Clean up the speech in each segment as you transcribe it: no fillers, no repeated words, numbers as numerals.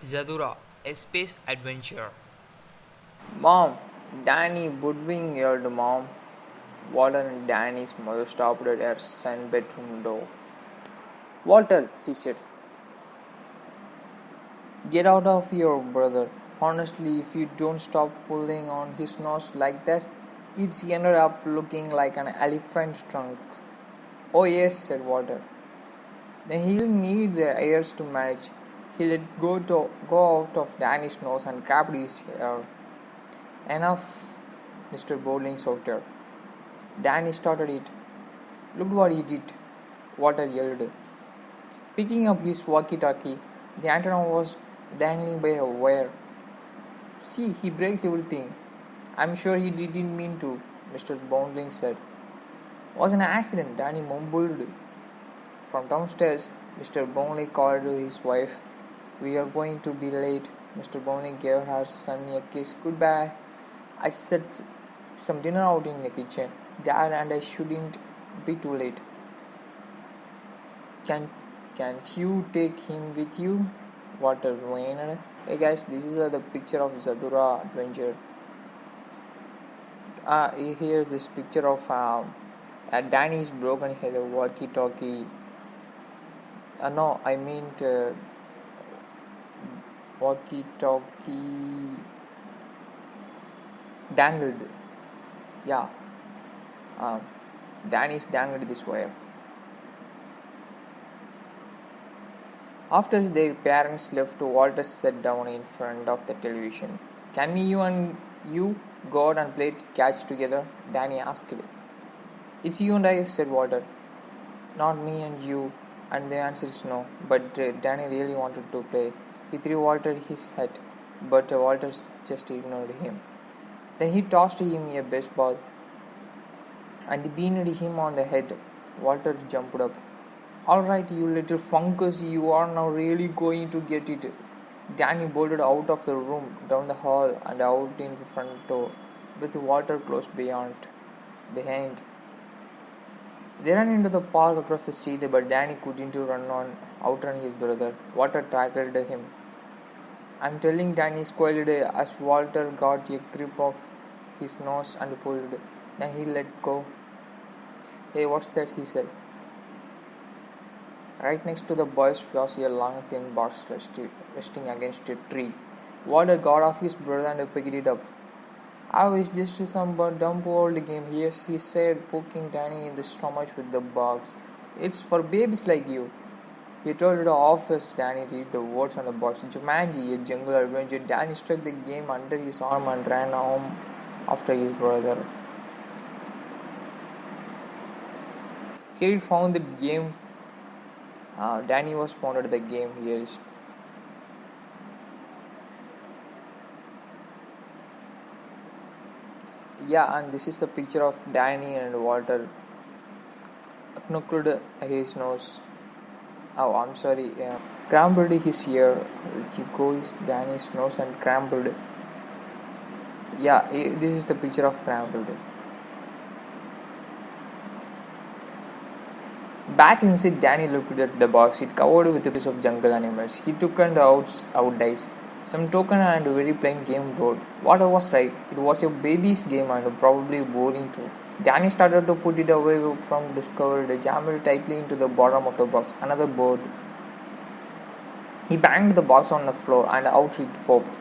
Zathura, a space adventure. Mom, Danny Woodwing yelled, Mom. Walter and Danny's mother stopped at her son's bedroom door. Walter, she said, get out of here, brother. Honestly, if you don't stop pulling on his nose like that, it's ended up looking like an elephant's trunk. Oh, yes, said Walter. Then he'll need the ears to match. He let go out of Danny's nose and grabbed his hair. Enough, Mr. Bowling shouted. Danny started it. Look what he did, Walter yelled. Picking up his walkie-talkie, the antenna was dangling by a wire. See, he breaks everything. I'm sure he didn't mean to, Mr. Bowling said. Was an accident, Danny mumbled. From downstairs, Mr. Bowling called his wife. We are going to be late. Mr. Bowling gave her son a kiss. Goodbye. I set some dinner out in the kitchen, Dad, and I shouldn't be too late. Can't you take him with you? Walter whined. Hey guys, this is the picture of Zathura adventure. Here's this picture of Danny's broken head, walkie-talkie. No, I mean walkie-talkie dangled. Yeah, Danny's dangled this wire. After their parents left, Walter sat down in front of the television. Can you and you go out and play catch together? Danny asked. It's you and I, said Walter. Not me and you. And the answer is no. But Danny really wanted to play. He threw Walter his hat, but Walter just ignored him. Then he tossed him a baseball and beamed him on the head. Walter jumped up. Alright, you little fungus, you are now really going to get it. Danny bolted out of the room, down the hall, and out in the front door, with Walter close behind. They ran into the park across the street, but Danny couldn't outrun his brother. Walter tackled him. I'm telling, Danny squealed as Walter got a grip of his nose and pulled. Then he let go. Hey, what's that? He said. Right next to the boys was a long thin box resting against a tree. Walter got off his brother and picked it up. Oh, it's just some dumb old game. Yes, he said, poking Danny in the stomach with the box. It's for babies like you. He told it off as Danny read the words on the box. Jumanji, a jungle adventure. Danny stuck the game under his arm and ran home after his brother. He found the game. Danny was found at the game. Here is. Yeah, and this is the picture of Danny and Walter. Knuckled his nose. Oh, I'm sorry. Crumbled his ear. He goes Danny's nose and crumbled. Yeah, this is the picture of crumbled. Back inside, Danny looked at the box. It covered with a piece of jungle animals. He took and out dice. Some token and very plain game board. Walter was right. It was a baby's game and probably boring too. Danny started to put it away from discovered, jammed it tightly into the bottom of the box. Another board. He banged the box on the floor and out it popped.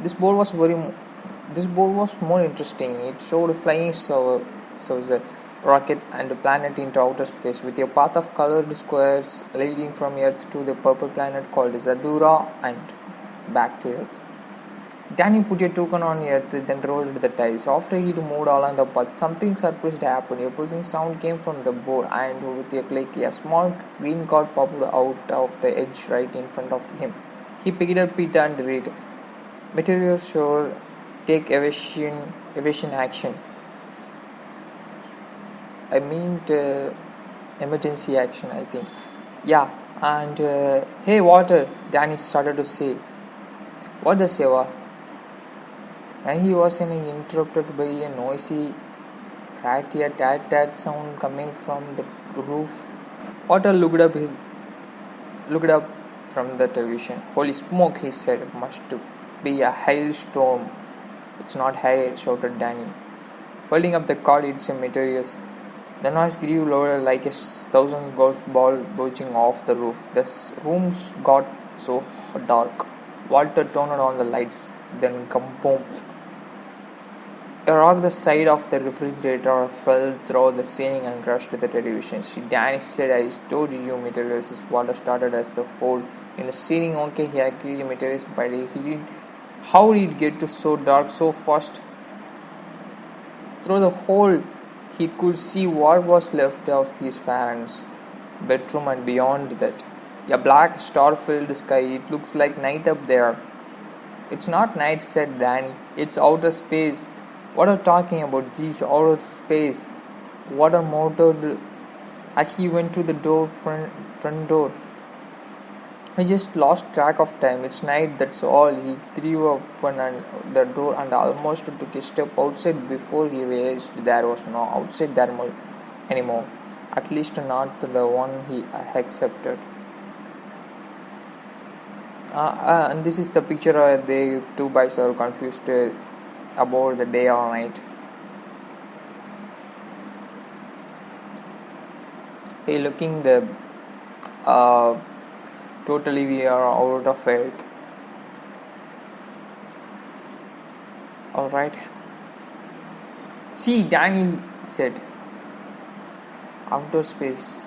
This board was more interesting. It showed flying saucer, rocket, and a planet into outer space with a path of colored squares leading from Earth to the purple planet called Zathura and back to Earth. Danny put a token on Earth, then rolled the dice. After he moved along the path, something surprised happened. A buzzing sound came from the board, and with a click, a small green card popped out of the edge right in front of him. He picked up it and read, Meteor shower, take evasion action. I mean emergency action, I think. Yeah, and hey, Walter, Danny started to say. What the Seva? And he was interrupted by a noisy rat-tat sound coming from the roof. Walter looked up from the television. Holy smoke, he said. It must be a hailstorm. It's not hail, shouted Danny. Holding up the cord, it's a meteor. The noise grew louder like a thousand golf balls bouncing off the roof. The rooms got so dark. Walter turned on the lights, then kaboom. A rock the side of the refrigerator fell through the ceiling and crushed the television. Danny said, I told you meteors is what started as the hole in the ceiling. Okay, he agreed meteors, but he didn't. How did it get to so dark so fast? Through the hole, he could see what was left of his parents' bedroom and beyond that. A black star-filled sky. It looks like night up there. It's not night, said Danny. It's outer space. What are you talking about? These outer space. Water motored as he went to the front door. I just lost track of time. It's night, that's all. He threw open the door and almost took a step outside before he realized there was no outside there anymore. At least not the one he accepted. And this is the picture. The two boys are confused about the day or night. Hey, looking the totally we are out of earth. Alright. See, Danny said. Outer space.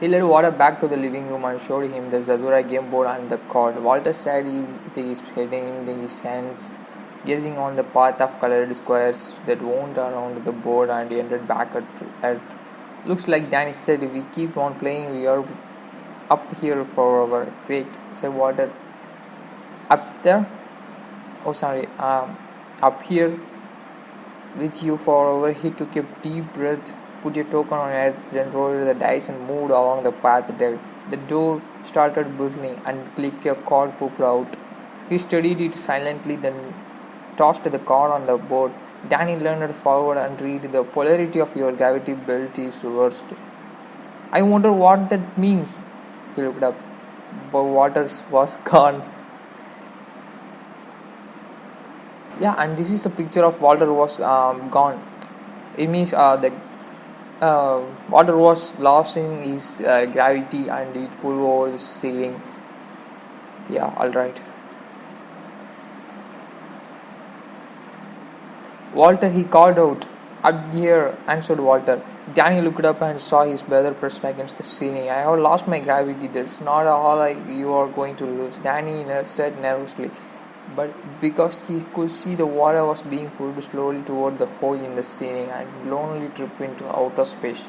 He led Walter back to the living room and showed him the Zathura game board and the cord. Walter sat with his head in his hands, gazing on the path of colored squares that wound around the board and ended back at Earth. Looks like Danny said, if we keep on playing, we are up here forever. Great, said Walter. Up there? Oh, sorry. Up here with you forever. He took a deep breath, put a token on Earth, then rolled the dice and moved along the path there. The door started bustling and clicked, a cord popped out. He studied it silently, then tossed the cord on the board. Danny leaned forward and read, the polarity of your gravity belt is reversed. I wonder what that means. He looked up, but Water was gone. Yeah, and this is a picture of Walter was gone. It means the water was losing his gravity and it pulled over the ceiling. Yeah, alright. Walter, he called out. Up here, answered Walter. Danny looked up and saw his brother pressed against the ceiling. I have lost my gravity. That's not all you are going to lose, Danny said nervously. But because he could see the water was being pulled slowly toward the hole in the ceiling and lonely trip into outer space.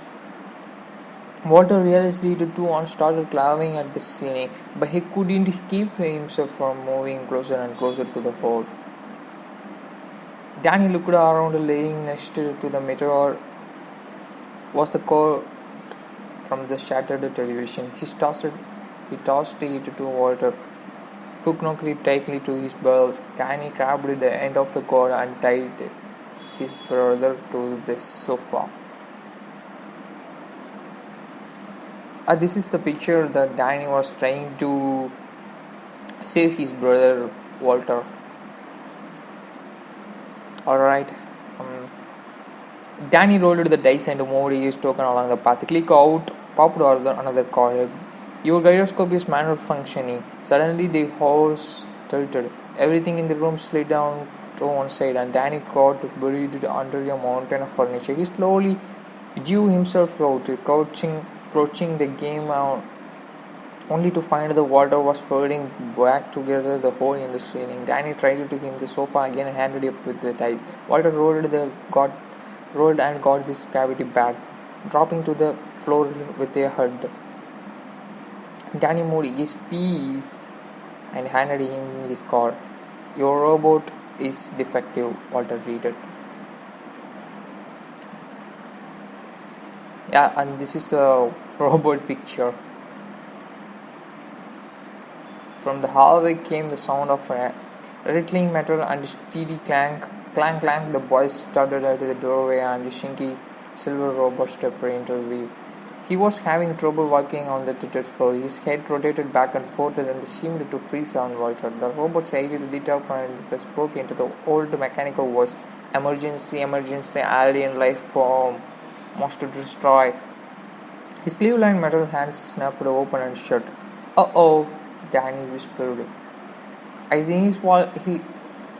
Walter realized it too and started clawing at the ceiling, but he couldn't keep himself from moving closer and closer to the hole. Danny looked around, laying next to the meteor was the cord from the shattered television. He tossed it to Walter, who knocked it tightly to his belt. Danny grabbed the end of the cord and tied his brother to the sofa. This is the picture that Danny was trying to save his brother Walter. Alright. Danny rolled the dice and moved his token along the path. Click out, popped another card. Your gyroscope is malfunctioning. Suddenly the horse tilted. Everything in the room slid down to one side and Danny got buried under a mountain of furniture. He slowly drew himself out, crouching the game out, only to find the water was flooding back together the hole in the ceiling. Danny tried to him the sofa again and handed it with the dice. Walter rolled and got this gravity back, dropping to the floor with a thud. Danny moved his piece and handed him his card. Your robot is defective, Walter read. Yeah, and this is the robot picture. From the hallway came the sound of rattling metal and steady clank. Clank, clank. The boys started at the doorway and the shinky silver robot stepped into view. He was having trouble walking on the tilted floor. His head rotated back and forth and seemed to freeze on Walter. The robot sighted lit up and spoke into the old mechanical voice. Emergency, emergency, alien life form. Must destroy. His cleave-lined metal hands snapped open and shut. "Uh-oh," Danny whispered. I think he's he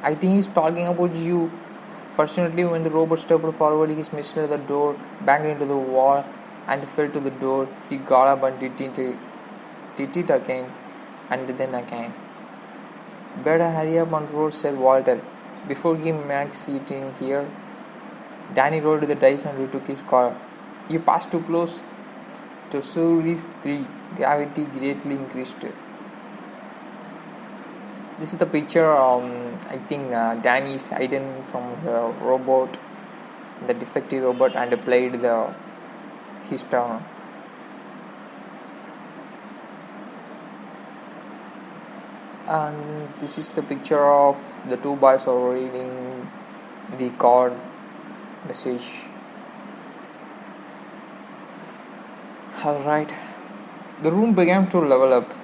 I think he's talking about you. Fortunately, when the robot stepped forward, he missed the door, banged into the wall, and fell to the door. He got up and did it again, and then again. "Better hurry up and roll," said Walter. "Before he makes it in here." Danny rolled the dice and retook his car. "You passed too close to Series 3. Gravity greatly increased." This is the picture. I think Danny is hidden from the robot, the defective robot, and played his turn. And this is the picture of the two boys are reading the card message. Alright. The room began to level up.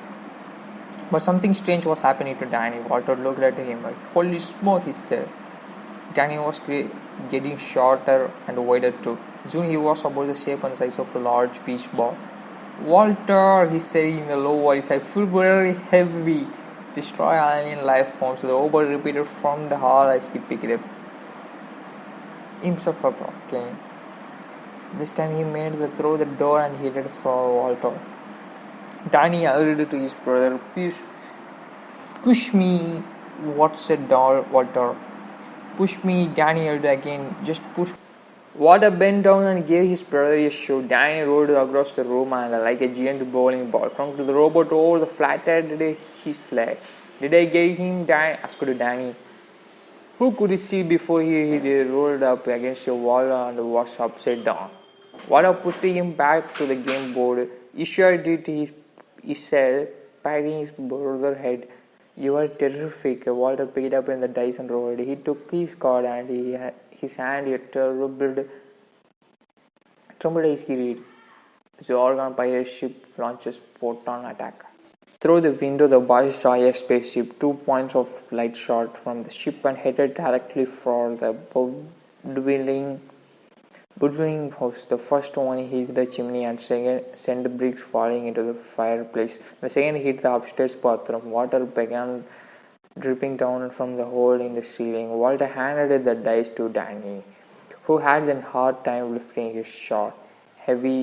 But something strange was happening to Danny. Walter looked at him. "Holy smoke," he said. Danny was getting shorter and wider too. Soon he was about the shape and size of a large beach ball. "Walter," he said in a low voice, "I feel very heavy." "Destroy alien life forms," the robot repeated from the hall as he picked up himself up again. This time he made the through the door and headed for Walter. Danny hurried to his brother. Push me," what said Walter. "Push me," Danny yelled again. "Just push." Walter bent down and gave his brother a shove. Danny rolled across the room and, like a giant bowling ball, clung to the robot over the flattened his flag. "Did I get him?" asked Danny. Who could see before he rolled up against a wall and was upside down? Walter pushed him back to the game board. "You sure did," he said, patting his brother's head. "You are terrific." Walter picked up in the dice and rolled. He took his card and his hand trembled as he read. "Zorgon pirate ship launches proton attack." Through the window, the boys saw a spaceship. 2 points of light shot from the ship and headed directly for the Woodwing house. The first one hit the chimney and sent bricks falling into the fireplace. The second hit the upstairs bathroom. Water began dripping down from the hole in the ceiling. Walter handed the dice to Danny, who had a hard time lifting his shot. Heavy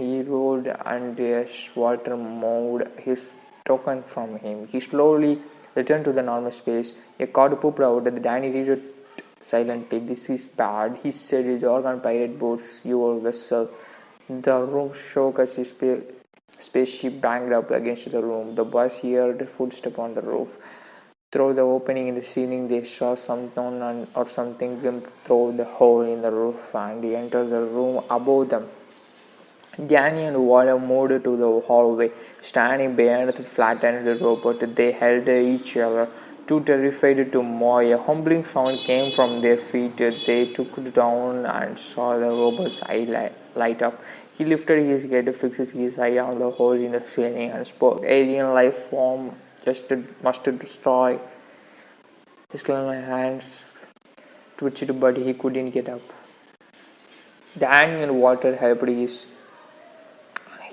he rolled, and as Walter moved his token from him, he slowly returned to the normal space. A card popped out. Danny read it silently. "This is bad," he said. "His organ pirate boats your vessel." The room shook as his spaceship banged up against the room. The boys heard footsteps on the roof. Through the opening in the ceiling, they saw something or something limp through the hole in the roof and entered the room above them. Danny and Walter moved to the hallway. Standing behind the flattened robot, they held each other, too terrified to move. A humbling sound came from their feet. They took down and saw the robot's eye light up. He lifted his head, fixed his eye on the hole in the ceiling, and spoke. "Alien life form must destroy." His hands twitched, but he couldn't get up. Danny and Walter helped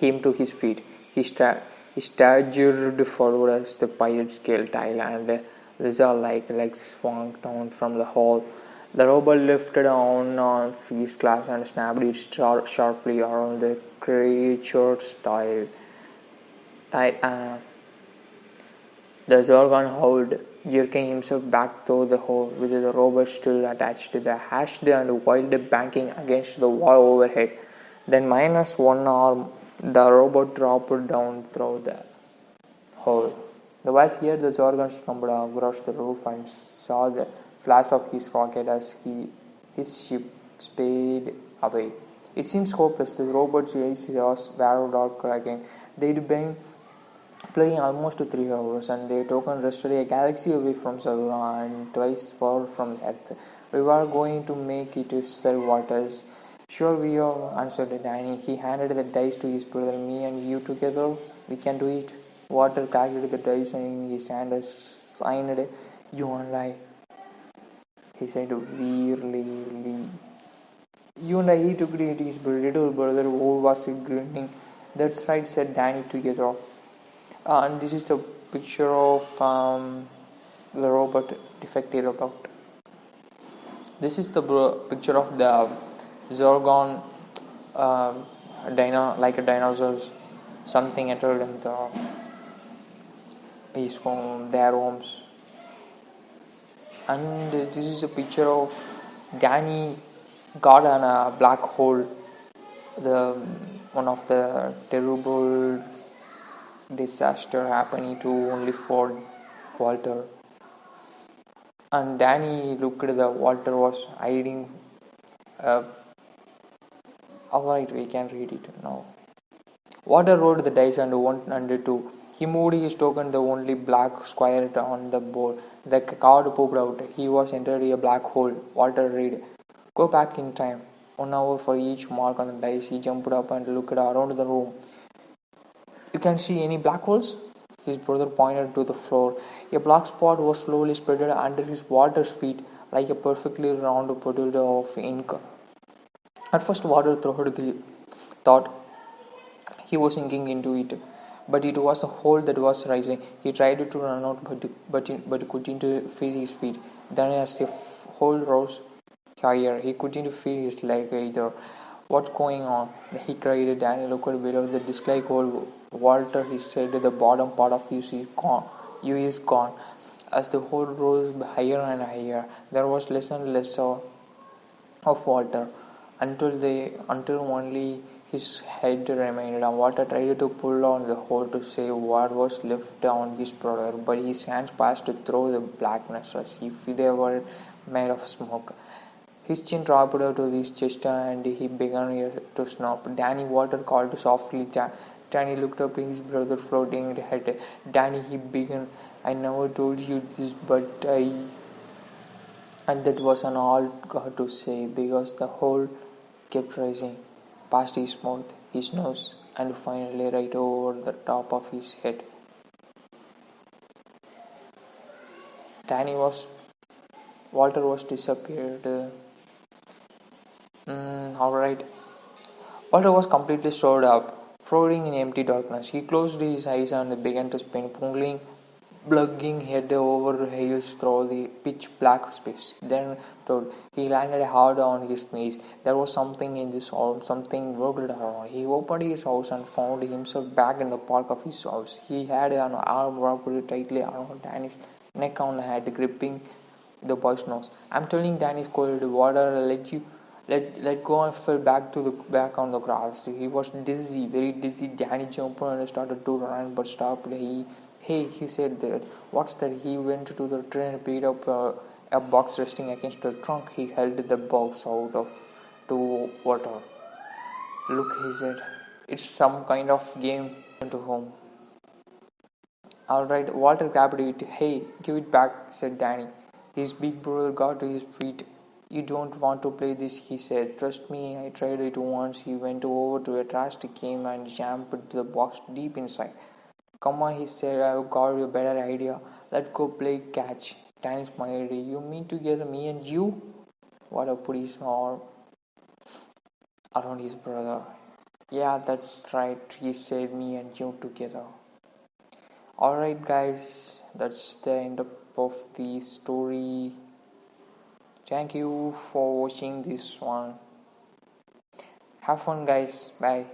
him to his feet. He staggered forward as the pirate scaled tile and lizard-like legs swung down from the hole. The robot lifted on his glass and snapped it sharply around the creature's tail. The Zorgon howled, jerking himself back through the hole, with the robot still attached. The hashed and wild banging against the wall overhead. Then, minus one arm, the robot dropped down through the hole. The boys heard the Zorgon stumbled across the roof and saw the flash of his rocket as his ship sped away. It seems hopeless. The robot's eyes were dark again. They'd been playing almost 3 hours, and their token rested a galaxy away from Zathura and twice far from Earth. "We were going to make it," said Waters. Sure we are, answered Danny. He handed the dice to his brother. Me and you together, we can do it. Walter cracked the dice in his hand and signed, you and I. He said wearily. You and I, he took it to his little brother who was grinning. That's right, said Danny together. And this is the picture of the robot, defective robot. This is the picture of the Zorgon like a dinosaurs. Something entered in his home, their homes. And this is a picture of Danny got on a black hole. The one of the terrible disaster happening to only for Walter. And Danny looked at the Walter was hiding. Alright, we can read it now. Walter rolled the dice and 1 and 2. He moved his token, the only black square on the board. The card popped out. He was entered a black hole. Walter read, go back in time. 1 hour for each mark on the dice. He jumped up and looked around the room. You can see any black holes? His brother pointed to the floor. A black spot was slowly spread under his Walter's feet like a perfectly round potato of ink. At first, Walter thought he was sinking into it, but it was the hole that was rising. He tried to run out, but couldn't feel his feet. Then, as the hole rose higher, he couldn't feel his leg either. What's going on? He cried. Danny looked below the disc-like hole. Walter, he said, the bottom part of you is gone. You is gone. As the hole rose higher and higher, there was less and less of Walter until only his head remained. And Walter tried to pull on the hole to save what was left on his brother, but his hands passed through the blackness as if they were made of smoke. His chin dropped to his chest and he began to snap. Danny, Walter called softly. Danny looked up at his brother floating head. Danny, he began. I never told you this, but I. And that was an all God to say because the hole kept rising past his mouth, his nose, and finally right over the top of his head. Walter was disappeared. Alright. Walter was completely stored up, floating in empty darkness. He closed his eyes and began to spin, plugging head over heels through the pitch black space. Then he landed hard on his knees. There was something in this hall, something whirled around. He opened his house and found himself back in the park of his house. He had an arm wrapped tightly around Danny's neck on the head, gripping the boy's nose. I'm telling Danny scolded, Water, let go and fell back on the grass. He was dizzy, very dizzy. Danny jumped and started to run but stopped. Hey, he said that. What's that? He went to the tree and picked up a box resting against the trunk. He held the box out of to water. Look, he said. It's some kind of game to home. Alright, Walter grabbed it. Hey, give it back, said Danny. His big brother got to his feet. You don't want to play this, he said. Trust me, I tried it once. He went over to a trash can and jammed the box deep inside. Come on, he said, I've got a better idea. Let's go play catch. Danny smiled. You mean together, me and you? Walter put his arm around his brother. Yeah, that's right, he said, me and you together. Alright, guys, that's the end of the story. Thank you for watching this one. Have fun, guys. Bye.